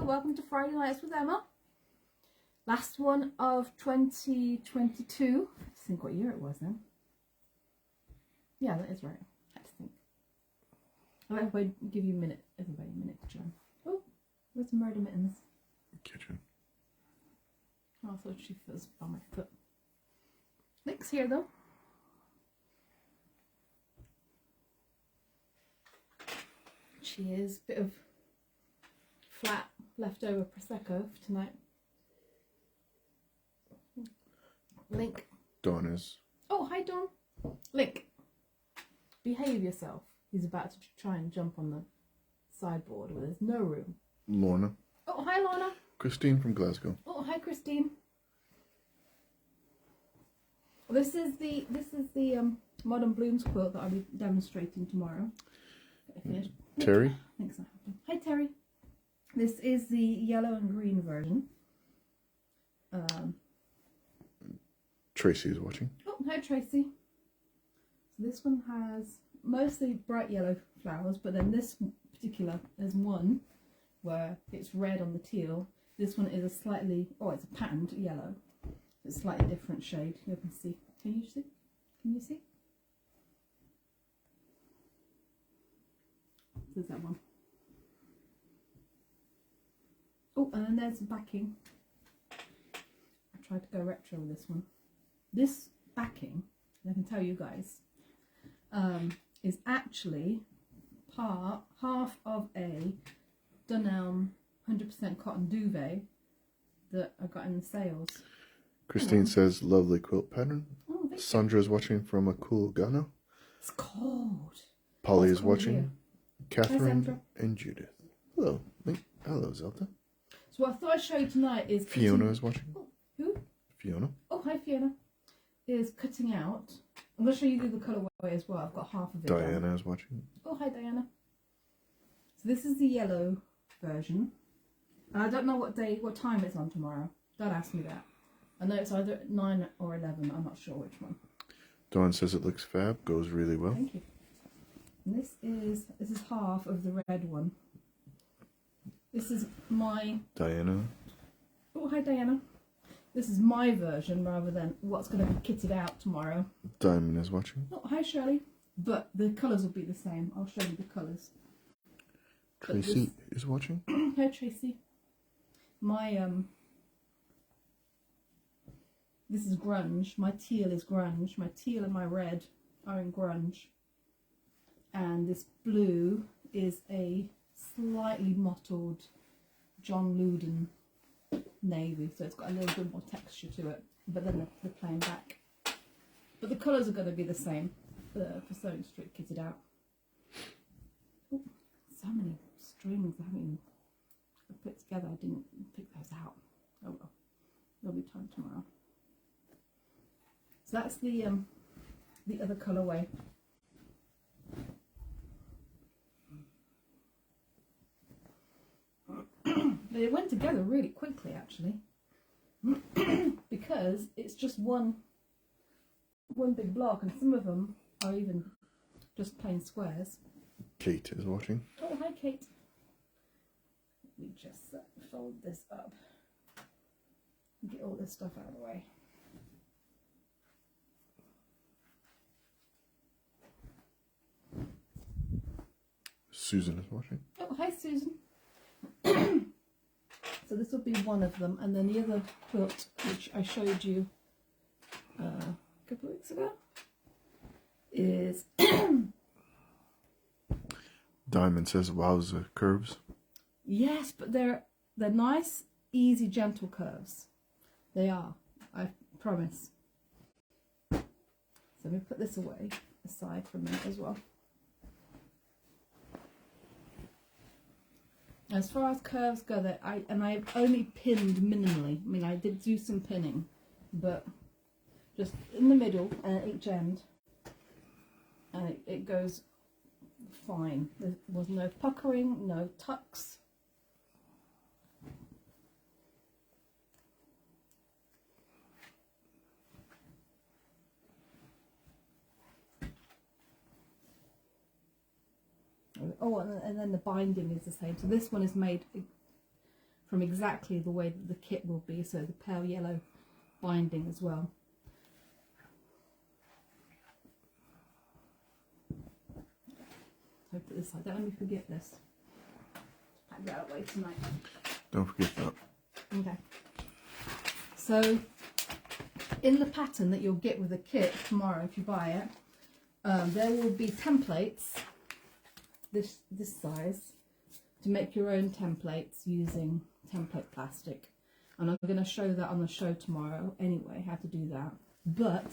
welcome to Friday Nights with Emma. Last one of 2022. I have to think what year it was then. Yeah, that is right. I have to think. I'll let everybody give you a minute to join. Oh, where's the murder mittens? Kitchen. Oh, I thought she was by my foot. Nick's here though. She is a bit of flat leftover Prosecco for tonight. Link. Dawn is. Oh, hi Dawn. Link. Behave yourself. He's about to try and jump on the sideboard where there's no room. Lorna. Oh, hi Lorna. Christine from Glasgow. Oh, hi Christine. This is the Modern Blooms quilt that I'll be demonstrating tomorrow. Terry. Thanks. Hi Terry. This is the yellow and green version. Tracy is watching. Oh, hi Tracy. So this one has mostly bright yellow flowers, but then this particular, there's one where it's red on the teal. This one is a slightly, it's a patterned yellow. It's a slightly different shade. You can see. Can you see? Can you see? There's that one. Oh, and then there's the backing. I tried to go retro with this one. This backing, I can tell you guys, is actually half of a Dunelm 100% cotton duvet that I got in the sales. Christine says, lovely quilt pattern. Oh, thank Sandra is watching from a cool Ghana. It's cold. Polly is cold watching. here. Catherine Sandra. and Judith. Hello. Hello, Zelda. So what I thought I'd show you tonight is... Fiona is watching. Oh, who? Fiona. Oh, hi Fiona. Is cutting out. I'm going to show you the colourway as well. I've got half of it Diana done. is watching. Oh, hi Diana. So this is the yellow version. And I don't know what time it's on tomorrow. Don't ask me that. I know it's either 9 or 11. I'm not sure which one. Dawn says it looks fab. Goes really well. Thank you. And this is half of the red one. This is my... Diana. Oh, hi Diana. This is my version rather than what's going to be kitted out tomorrow. Diamond is watching. Oh, hi Shirley. But the colours will be the same. I'll show you the colours. Tracy is watching. Hi Tracy. My this is grunge. My teal is grunge. My teal and my red are in grunge. And this blue is a slightly mottled John Loudon navy, so it's got a little bit more texture to it. But then the plain back. But the colours are going to be the same for Sewing Street kitted out. Ooh, so many strings I haven't even put together. I didn't pick those out. Oh well, there'll be time tomorrow. So that's the other colourway. They went together really quickly actually, because it's just one big block, and some of them are even just plain squares. Kate is watching. Oh, hi Kate. Let me just fold this up and get all this stuff out of the way. Susan is watching. Oh, hi Susan. So this will be one of them, and then the other quilt, which I showed you a couple of weeks ago, is Diamond says, wowza curves. yes, but they're nice, easy, gentle curves. They are, I promise. So let me put this away aside for a minute as well. As far as curves go, that I've only pinned minimally. I mean, I did do some pinning, but just in the middle and at each end, and it goes fine. There was no puckering, no tucks. Oh, and then the binding is the same. So this one is made from exactly the way that the kit will be, so the pale yellow binding as well. So put this side. Don't let me forget this. Pack that away tonight. Don't forget that. Okay. So in the pattern that you'll get with the kit tomorrow, if you buy it, there will be templates this size to make your own templates using template plastic, and I'm going to show that on the show tomorrow anyway, how to do that. But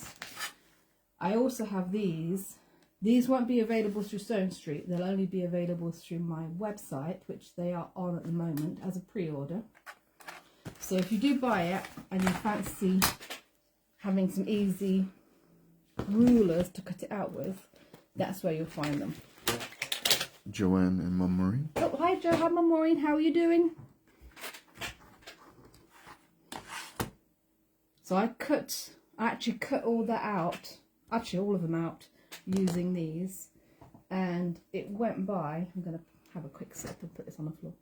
I also have these won't be available through Stone Street, they'll only be available through my website, which they are on at the moment as a pre-order. So if you do buy it and you fancy having some easy rulers to cut it out with, that's where you'll find them. Joanne and Mum Maureen. Oh, hi Joe, hi Mum Maureen, how are you doing? So I actually cut all that out, actually all of them out, using these, and it went by. I'm going to have a quick sip and put this on the floor.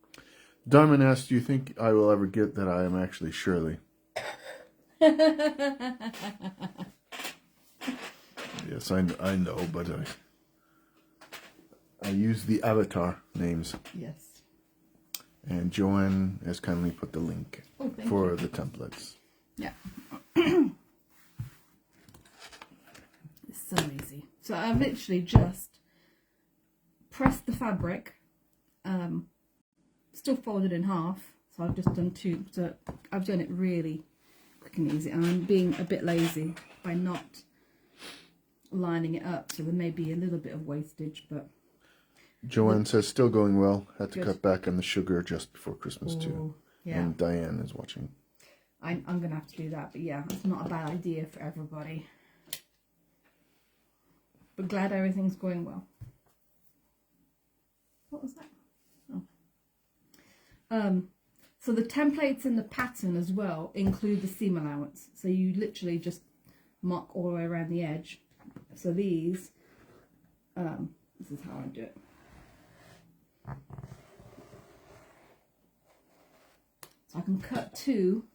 Diamond asked, do you think I will ever get that I am actually Shirley? Yes, I know, but I use the avatar names. Yes. And Joanne has kindly put the link for the templates. Yeah. It's so easy. So I've literally just pressed the fabric, still folded in half. So I've just done two. So I've done it really quick and easy. And I'm being a bit lazy by not lining it up. So there may be a little bit of wastage, but. Joanne says, still going well. Had to cut back on the sugar just before Christmas too. Yeah. And Diane is watching. I'm going to have to do that, but yeah, it's not a bad idea for everybody. But glad everything's going well. What was that? Oh. So the templates in the pattern as well include the seam allowance. So you literally just mark all the way around the edge. So these, this is how I do it. So I can cut two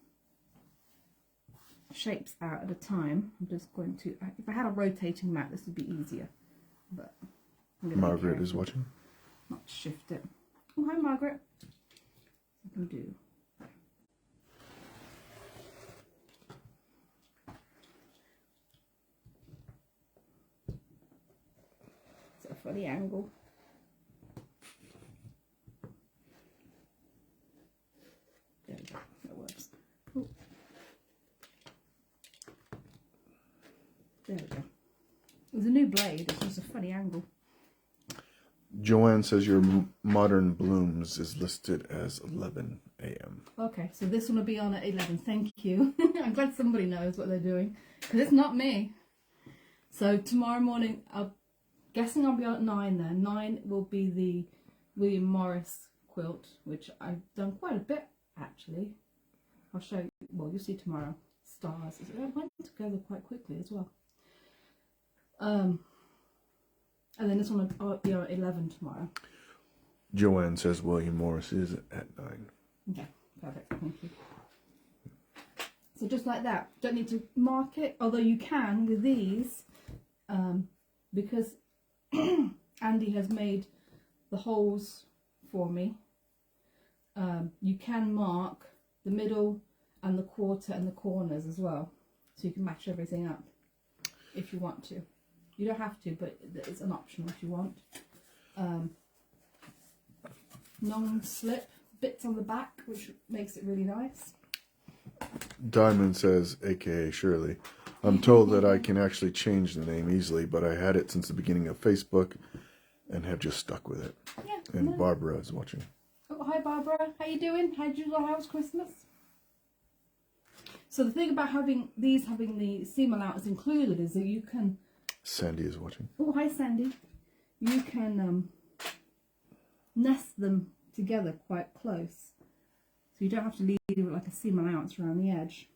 shapes out at a time. I'm just going to, if I had a rotating mat, this would be easier, but I'm going to Margaret is watching. Not shift it. Oh, hi Margaret. I can do. It's a funny angle. There we go. That works. Ooh. There we go. It was a new blade, it's just a funny angle. Joanne says your Modern Blooms is listed as 11 a.m. Okay, so this one will be on at 11. Thank you. I'm glad somebody knows what they're doing, because it's not me. So tomorrow morning, I'm guessing I'll be on at 9 then. 9 will be the William Morris quilt, which I've done quite a bit actually. I'll show you, well, you'll see tomorrow. Stars. It went together quite quickly as well. And then this one will be on at 11 tomorrow. Joanne says William Morris is at 9. Okay, perfect. Thank you. So just like that. Don't need to mark it, although you can with these, because Andy has made the holes for me. You can mark the middle and the quarter and the corners as well, so you can match everything up if you want to. You don't have to, but it's an option if you want. Non-slip bits on the back, which makes it really nice. Diamond says, aka Shirley, I'm told that I can actually change the name easily, but I had it since the beginning of Facebook and have just stuck with it. Yeah. And Barbara is watching. Oh, hi Barbara, how you doing? How was Christmas? So the thing about having the seam allowance included is that you can. Sandy is watching. Oh, hi Sandy. You can nest them together quite close, so you don't have to leave it like a seam allowance around the edge.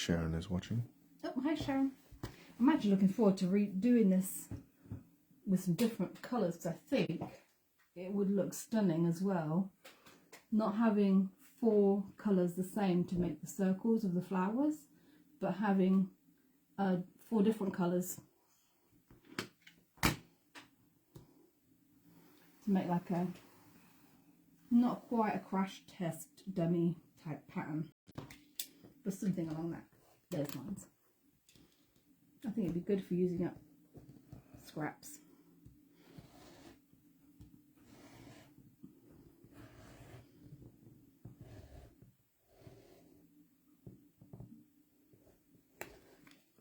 Sharon is watching. Oh, hi Sharon. I'm actually looking forward to redoing this with some different colours because I think it would look stunning as well. Not having 4 colours the same to make the circles of the flowers, but having 4 different colours to make like a, not quite a crash test dummy type pattern, but something along those lines. I think it'd be good for using up scraps.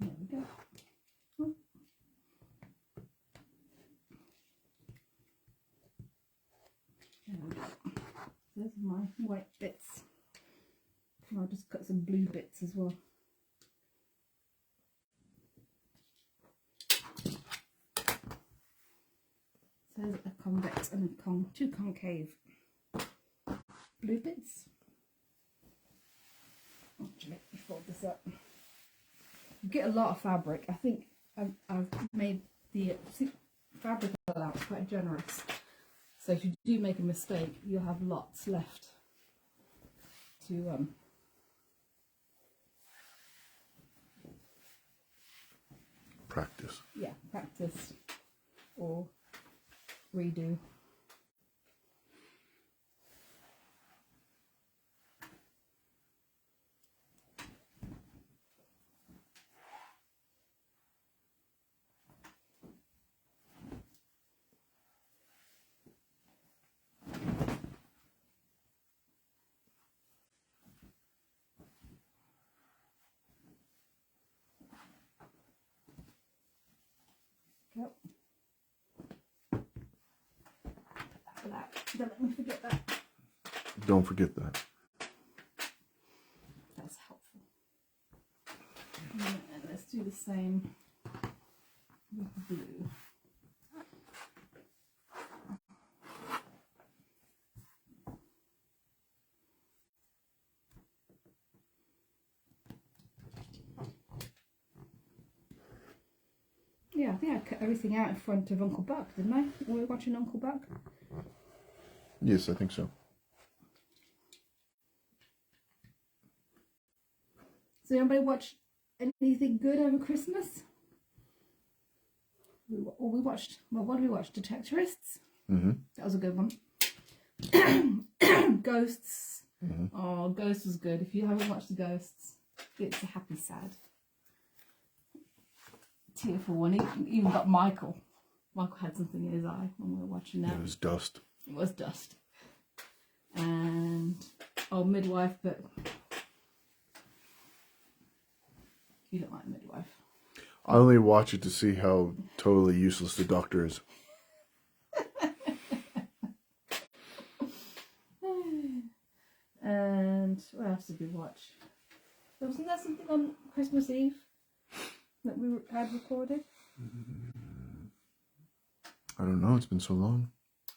There we go. Oh. There we go. Those are my white bits. And I'll just cut some blue bits as well. So there's a convex and a 2 concave blue bits. Actually, let me fold this up. You get a lot of fabric. I think I've made the fabric allowance quite generous. So if you do make a mistake, you'll have lots left to Practice. yeah, practice or redo. Go. Don't let me forget that. Don't forget that. That's helpful. And let's do the same with the blue. Yeah, I think I cut everything out in front of Uncle Buck, didn't I? When we were watching Uncle Buck. Yes, I think so. So anybody watch anything good over Christmas? We watched, well, what did we watch? Detectorists? Mm-hmm. That was a good one. Ghosts. Mm-hmm. Oh, Ghosts was good. If you haven't watched the Ghosts, it's a happy sad. Tearful one. He even got Michael. Michael had something in his eye when we were watching that. It was dust. It was dust. And Midwife, but you don't like Midwife. I only watch it to see how totally useless the doctor is. And what else did we watch? Wasn't there something on Christmas Eve that we had recorded? I don't know. It's been so long.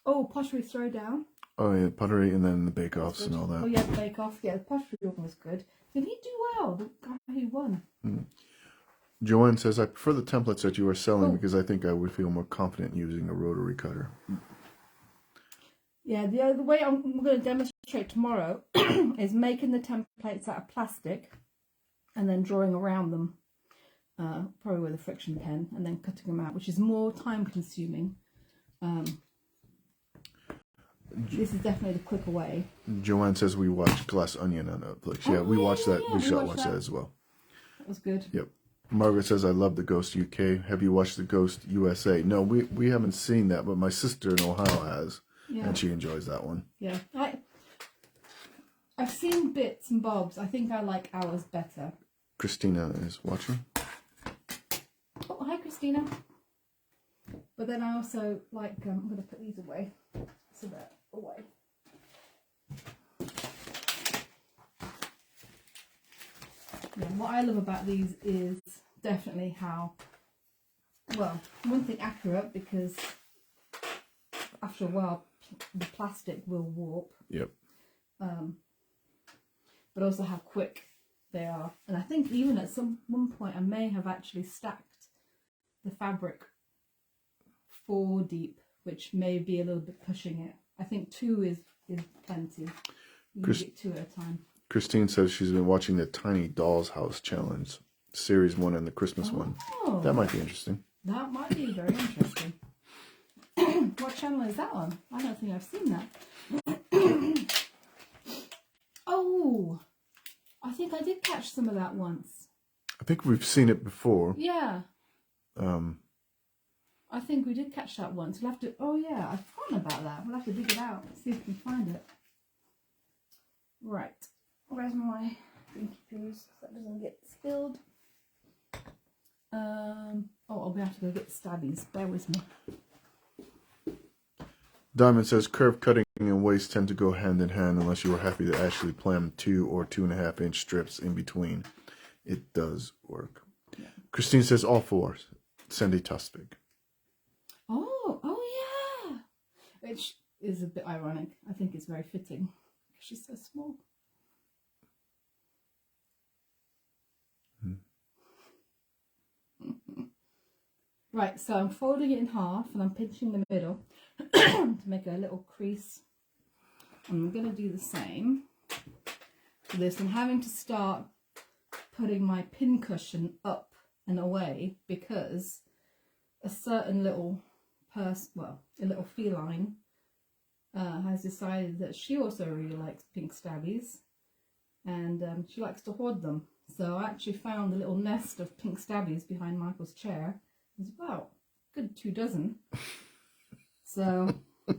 Oh, Pottery Throwdown. Oh yeah, pottery, and then the bake-offs and all Oh that. yeah, the Bake Off. Yeah, the Pottery one was good. Did he do well? The guy who won. Joanne says, I prefer the templates that you are selling Oh. because I think I would feel more confident using a rotary cutter. Yeah, the other way I'm going to demonstrate tomorrow is making the templates out of plastic and then drawing around them, probably with a friction pen, and then cutting them out, which is more time consuming. This is definitely the quicker way. Joanne says we watched Glass Onion on Netflix. Yeah, we watched that. yeah, We shall watched watch that that. as well. That was good. Yep. Margaret says, I love the Ghost UK. Have you watched the Ghost USA? No, we haven't seen that, but my sister in Ohio has, Yeah. and she enjoys that one. Yeah. I've seen bits and bobs. I think I like ours better. Christina is watching. Oh, hi, Christina. But then I also like, I'm going to put these away. So they're away. Yeah, what I love about these is definitely how, well, one thing accurate, because after a while the plastic will warp, Yep. but also how quick they are. And I think even at one point I may have actually stacked the fabric 4 deep, which may be a little bit pushing it. I think 2 is plenty. You can get 2 at a time. Christine says she's been watching the Tiny Dolls House Challenge, Series 1 and the Christmas one. That might be interesting. That might be very interesting. What channel is that on? I don't think I've seen that. Oh, I think I did catch some of that once. I think we've seen it before. Yeah. I think we did catch that once. We'll have to. Oh yeah, I've forgotten about that. We'll have to dig it out. See if we can find it. Right. Where's my drinky poos so that doesn't get spilled? Oh, I'm gonna have to go get stabbies. Bear with me. Diamond says curve cutting and waist tend to go hand in hand unless you are happy to actually plan 2 or 2.5 inch strips in between. It does work. Yeah. Christine says all 4. Sandy Tusvig. Oh yeah. Which is a bit ironic. I think it's very fitting. She's so small. Right, so I'm folding it in half and I'm pinching the middle to make a little crease. I'm going to do the same for this. I'm having to start putting my pin cushion up and away because a certain little a little feline has decided that she also really likes pink stabbies, and she likes to hoard them. So I actually found a little nest of pink stabbies behind Michael's chair. There's about a good 2 dozen. So I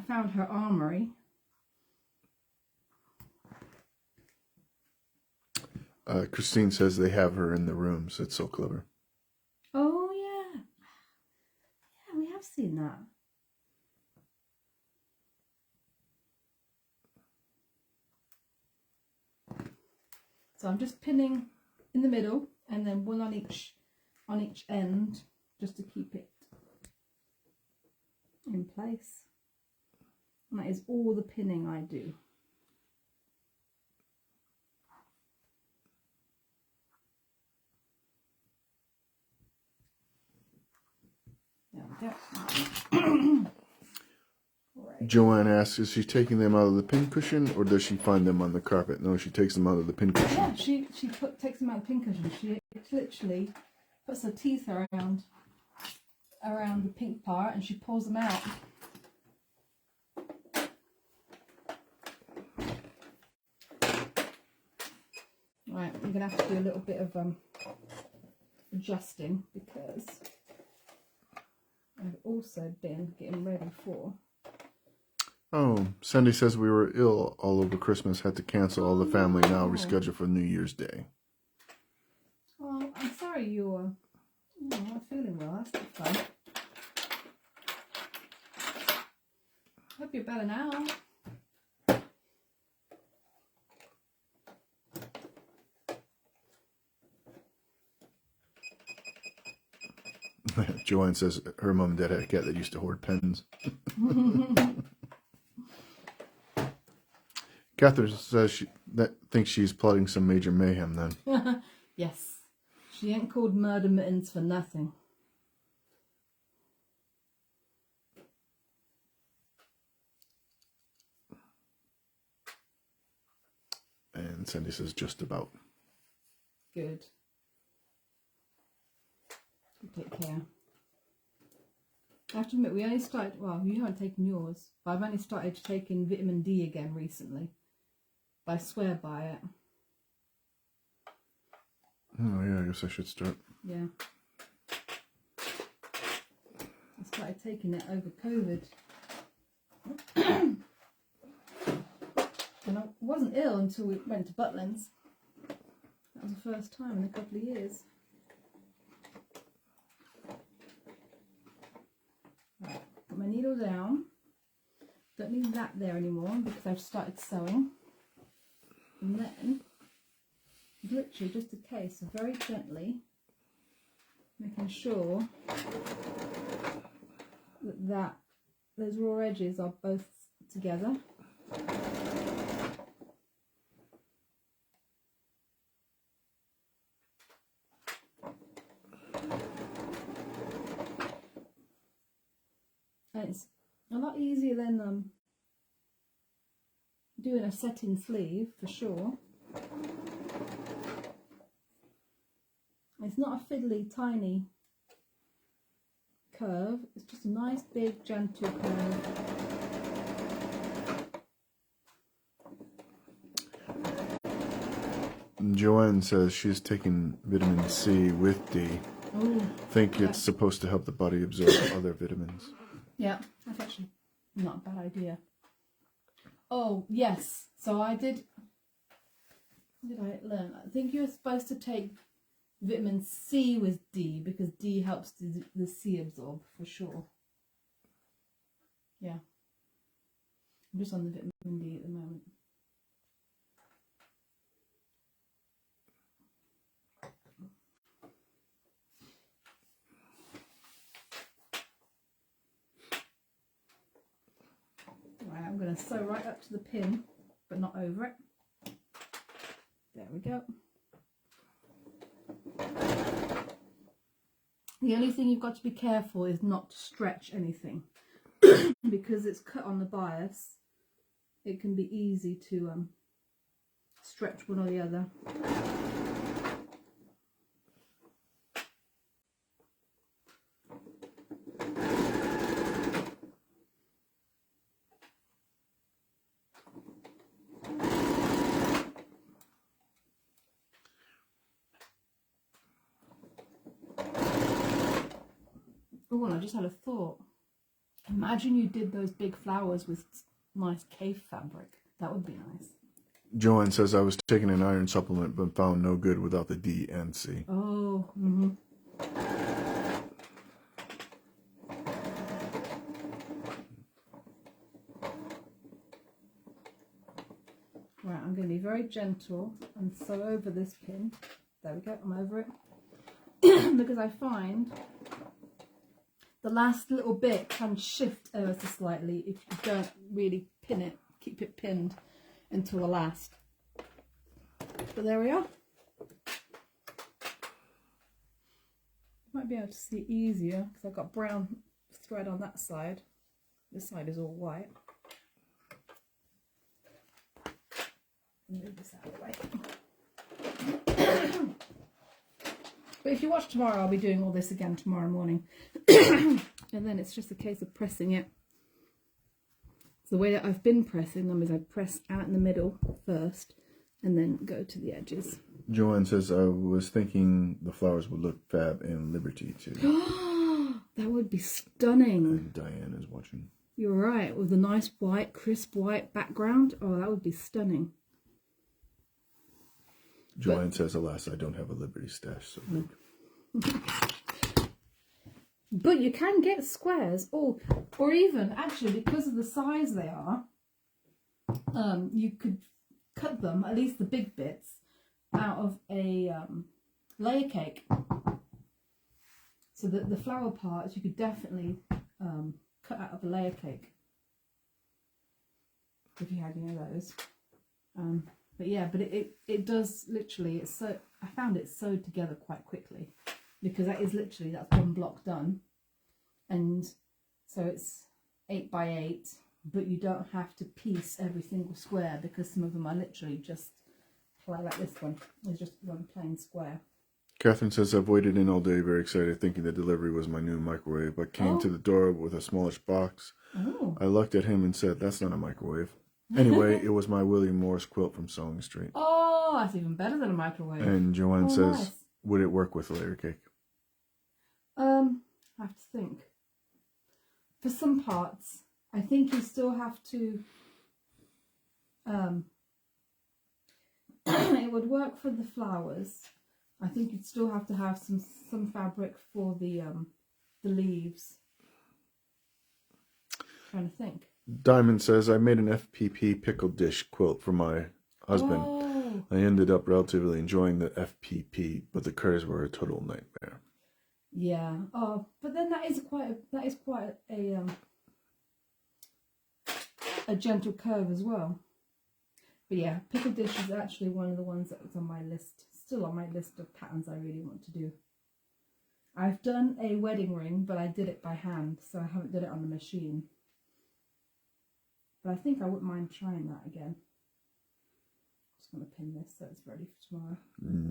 found her armory. Christine says they have her in the rooms. It's so clever. Oh yeah. Yeah, we have seen that. So I'm just pinning in the middle and then one on each end just to keep it in place. And that is all the pinning I do. There we go. Right. Joanne asks, is she taking them out of the pin cushion or does she find them on the carpet? No, she takes them out of the pin cushion. Yeah, she takes them out of the pin cushion. She literally puts her teeth around the pink part and she pulls them out. Right, I'm gonna have to do a little bit of adjusting because I've also been getting ready for. Oh, Sandy says we were ill all over Christmas, had to cancel all the family, now reschedule for New Year's Day. Oh, I'm sorry you were not feeling well. That's not fun. Hope you're better now. Joanne says her mom and dad had a cat that used to hoard pens. Catherine says she thinks she's plotting some major mayhem then. Yes. She ain't called Murder Mittens for nothing. And Sandy says just about. Good. Take care. I have to admit, we only started, well, you haven't taken yours, but I've only started taking vitamin D again recently. But I swear by it. Oh yeah, I guess I should start. Yeah. I started taking it over COVID. And I wasn't ill until we went to Butlins. That was the first time in a couple of years. Right, put my needle down. Don't need that there anymore because I've started sewing. And then, literally just a case of very gently making sure that those raw edges are both together. A lot easier than doing a setting sleeve for sure. It's not a fiddly tiny curve, it's just a nice big gentle curve. Joanne says she's taking vitamin C with D. Oh, Think it's supposed to help the body absorb other vitamins. yeah, that's actually not a bad idea. Oh, yes. So I did. What did I learn? I think you're supposed to take vitamin C with D because D helps the C absorb for sure. Yeah. I'm just on the vitamin D at the moment. Right, I'm going to sew right up to the pin, but not over it. There we go. The only thing you've got to be careful is not to stretch anything because it's cut on the bias. It can be easy to stretch one or the other. Oh, and I just had a thought. Imagine you did those big flowers with nice cave fabric. That would be nice. Joanne says I was taking an iron supplement but found no good without the D and C. Oh, Right, I'm going to be very gentle and sew over this pin. There we go, I'm over it. Because I find the last little bit can shift ever so slightly if you don't really pin it, keep it pinned until the last. But there we are. You might be able to see easier because I've got brown thread on that side. This side is all white. Move this out of the way. But if you watch tomorrow, I'll be doing all this again tomorrow morning. And then it's just a case of pressing it. So the way that I've been pressing them is I press out in the middle first and then go to the edges. Joanne says I was thinking the flowers would look fab in Liberty too. That would be stunning. And Diane is watching. You're right, with a nice white, crisp white background. Oh, that would be stunning. Joanne says, alas, I don't have a Liberty stash so big. But you can get squares, or even, actually, because of the size they are, you could cut them, at least the big bits, out of a layer cake. So that the flower parts you could definitely cut out of a layer cake. If you had any of those. But yeah, but it does literally, it's so, I found it sewed together quite quickly because that's one block done. And so it's 8 by 8, but you don't have to piece every single square because some of them are literally just like this one. It's just one plain square. Catherine says, I've waited in all day, very excited, thinking the delivery was my new microwave. I came to the door with a smallish box. Oh. I looked at him and said, that's not a microwave. Anyway, it was my William Morris quilt from Sewing Street. Oh, that's even better than a microwave. And Joanne says, nice. Would it work with a layer cake? I have to think. For some parts, I think you still have to. It would work for the flowers. I think you'd still have to have some fabric for the leaves. Trying to think. Diamond says, I made an FPP pickle dish quilt for my husband. Oh. I ended up relatively enjoying the FPP, but the curves were a total nightmare. Yeah. Oh, but then that is quite a gentle curve as well. But yeah, pickle dish is actually one of the ones that was on my list, still on my list of patterns I really want to do. I've done a wedding ring, but I did it by hand, so I haven't done it on the machine. But I think I wouldn't mind trying that again. Just going to pin this so it's ready for tomorrow.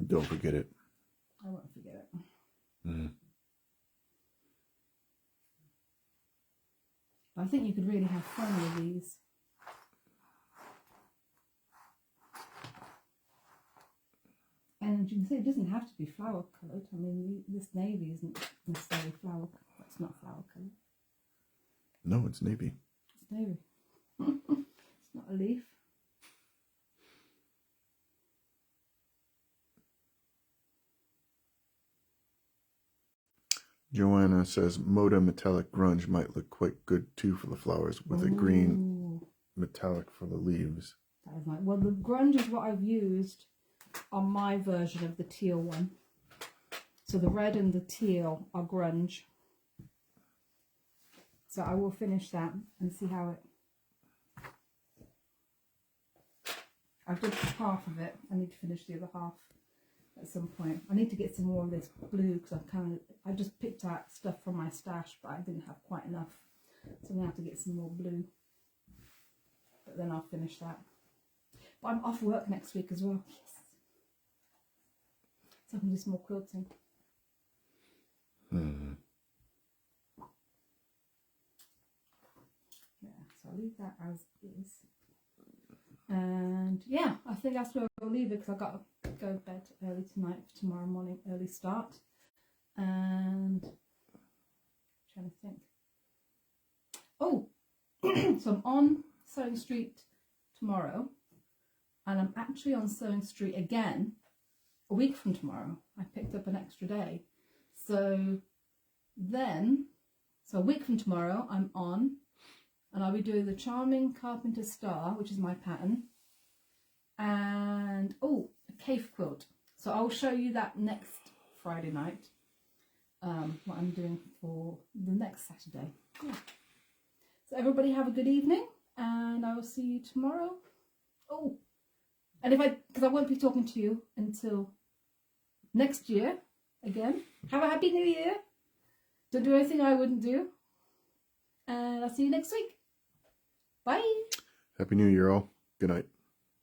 Don't forget it. I won't forget it. I think you could really have fun with these. And you can see it doesn't have to be flower coloured. I mean, this navy isn't necessarily flower. It's not flower coloured. No, it's navy. It's navy. It's not a leaf. Joanna says Moda metallic grunge might look quite good too for the flowers with a green metallic for the leaves. That is nice. Well, the grunge is what I've used on my version of the teal one. So the red and the teal are grunge. So I will finish that and see how it... I've done half of it. I need to finish the other half at some point. I need to get some more of this blue because I just picked out stuff from my stash, but I didn't have quite enough. So I'm going to have to get some more blue. But then I'll finish that. But I'm off work next week as well. Yes. So I can do some more quilting. Yeah, so I'll leave that as is. And yeah, I think that's where I'll leave it because I've got to go to bed early tonight for tomorrow morning, early start. And I'm trying to think. Oh, so I'm on Sewing Street tomorrow, and I'm actually on Sewing Street again a week from tomorrow. I picked up an extra day. So a week from tomorrow I'm on, and I'll be doing the Charming Carpenter Star, which is my pattern, and a cave quilt. So I'll show you that next Friday night, what I'm doing for the next Saturday. Yeah. So everybody have a good evening, and I will see you tomorrow. Oh, and because I won't be talking to you until next year again. Have a happy new year. Don't do anything I wouldn't do. And I'll see you next week. Bye. Happy New Year, all. Good night.